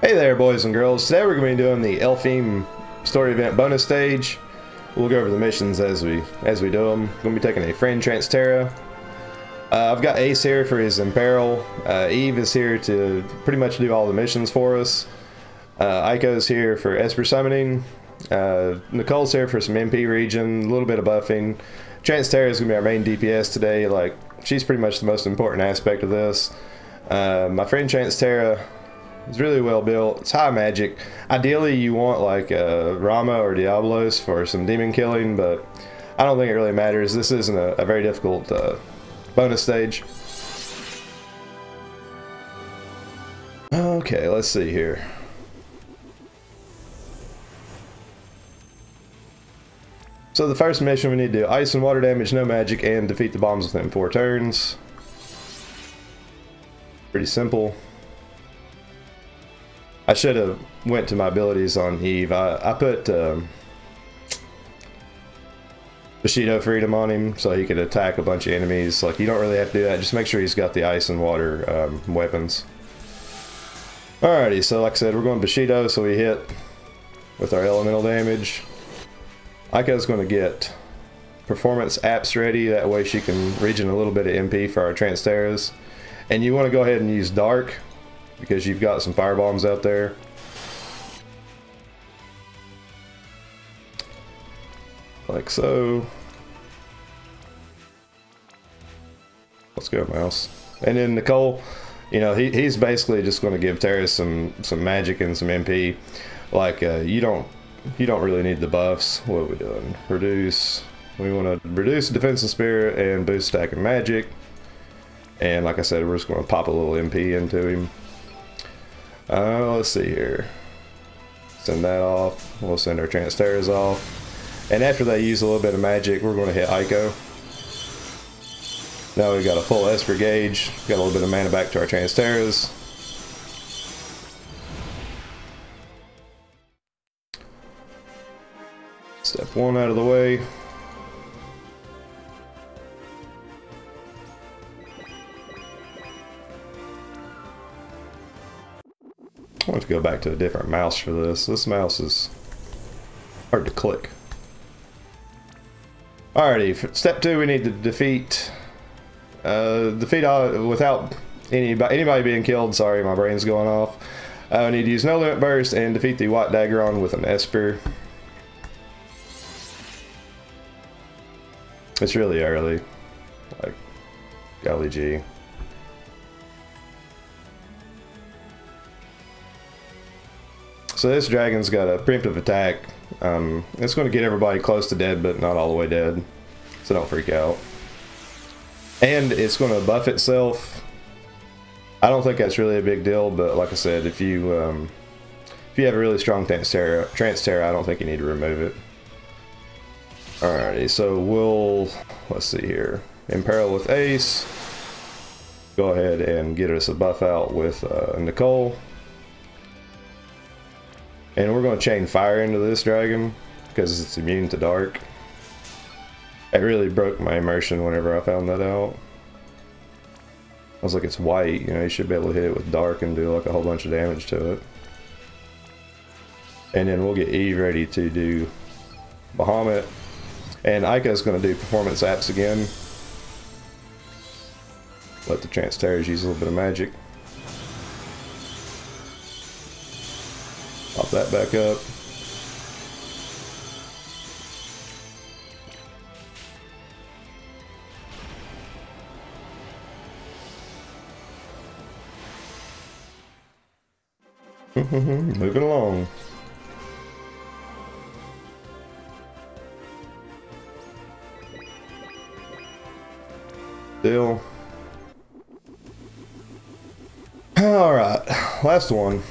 Hey there, boys and girls. Today we're going to be doing the Elfime story event bonus stage. We'll go over the missions as we do them. We're going to be taking a friend Transterra. I've got Ace here for his Imperil. Eve is here to pretty much do all the missions for us. Aiko's here for Esper summoning. Nicole's here for some MP region, a little bit of buffing. Transterra is going to be our main DPS today. Like, she's pretty much the most important aspect of this. My friend Transterra, it's really well built. It's high magic. Ideally, you want like Rama or Diablos for some demon killing, but I don't think it really matters. This isn't a very difficult bonus stage. Okay, let's see here. So the first mission we need to do ice and water damage, no magic, and defeat the bombs within 4 turns. Pretty simple. I should have went to my abilities on Eve. I put Bushido Freedom on him so he could attack a bunch of enemies. Like, you don't really have to do that. Just make sure he's got the ice and water weapons. Alrighty, so like I said, we're going Bushido, so we hit with our elemental damage. Aiko's going to get performance apps ready. That way she can regen a little bit of MP for our Transterras. And you want to go ahead and use Dark, because you've got some fire bombs out there. Like so. Let's go, mouse. And then Nicole, you know, he's basically just going to give Terra some magic and some MP. Like you don't really need the buffs. What are we doing? Reduce. We want to reduce defensive spirit and boost stack and magic. And like I said, we're just going to pop a little MP into him. Let's see here. Send that off. We'll send our Transterras off. And after they use a little bit of magic, we're going to hit Aiko. Now we've got a full Esper gauge. Got a little bit of mana back to our Transterras. Step 1 out of the way. I want to go back to a different mouse for this. This mouse is hard to click. Alrighty, step 2, we need to defeat without anybody being killed. Sorry, my brain's going off. We need to use no limit burst and defeat the White Daggeron with an Esper. It's really early, like golly gee. So this dragon's got a preemptive attack. It's going to get everybody close to dead, but not all the way dead. So don't freak out. And it's going to buff itself. I don't think that's really a big deal, but like I said, if you have a really strong Transterra, I don't think you need to remove it. Alrighty, so let's see here. Imperil with Ace. Go ahead and get us a buff out with Nicole. And we're going to chain fire into this dragon because it's immune to dark. It really broke my immersion whenever I found that out. I was like, it's white, you know, you should be able to hit it with dark and do like a whole bunch of damage to it. And then we'll get Eve ready to do Bahamut. And Aiko's going to do performance apps again. Let the Transterras use a little bit of magic. Pop that back up. Moving along. Still. Alright, last one.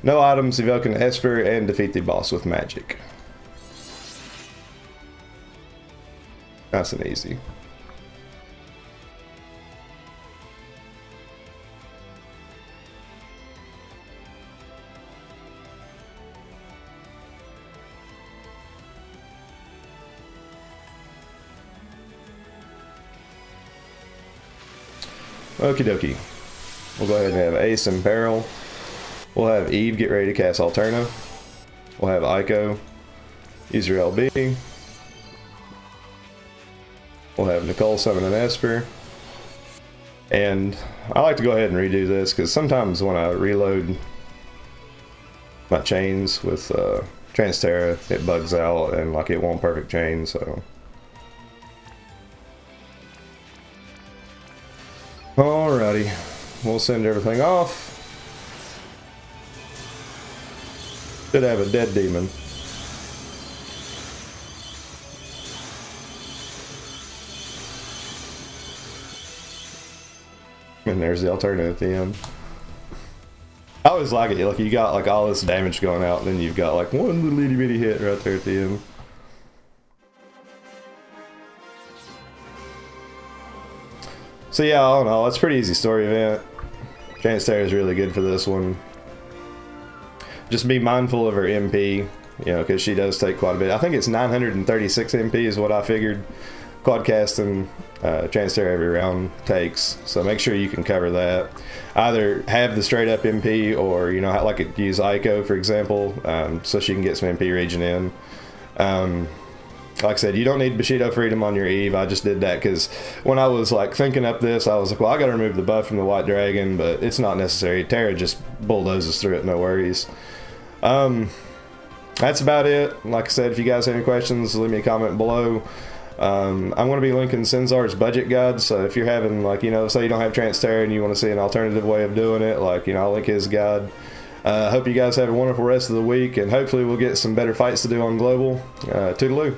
No items, evoke an Esper, and defeat the boss with magic. Nice and easy. Okie dokie. We'll go ahead and have Ace in Peril. We'll have Eve get ready to cast Alterna. We'll have OTKO use your LB. We'll have Nicole summon an Esper. And I like to go ahead and redo this because sometimes when I reload my chains with Transterra, it bugs out and like it won't perfect chain, so. Alrighty, we'll send everything off. Should have a dead demon. And there's the alternative at the end. I always like it, like you got like all this damage going out and then you've got like one little itty bitty hit right there at the end. So yeah, all in all, it's a pretty easy story event. Transterra is really good for this one. Just be mindful of her MP, you know, because she does take quite a bit. I think it's 936 MP is what I figured quadcasting Transterra every round takes. So make sure you can cover that. Either have the straight up MP or, you know, like it use OTKO for example, so she can get some MP region in. Like I said, you don't need Bushido Freedom on your Eve. I just did that because when I was like thinking up this, I was like, well, I got to remove the buff from the White Dragon, but it's not necessary. Terra just bulldozes through it, no worries. That's about it. Like I said, if you guys have any questions, leave me a comment below. I'm going to be linking Sinzar's budget guide, so if you're having, like, you know, say you don't have Transterra and you want to see an alternative way of doing it, like, you know, I'll link his guide. Hope you guys have a wonderful rest of the week, and hopefully we'll get some better fights to do on Global. Toodaloo.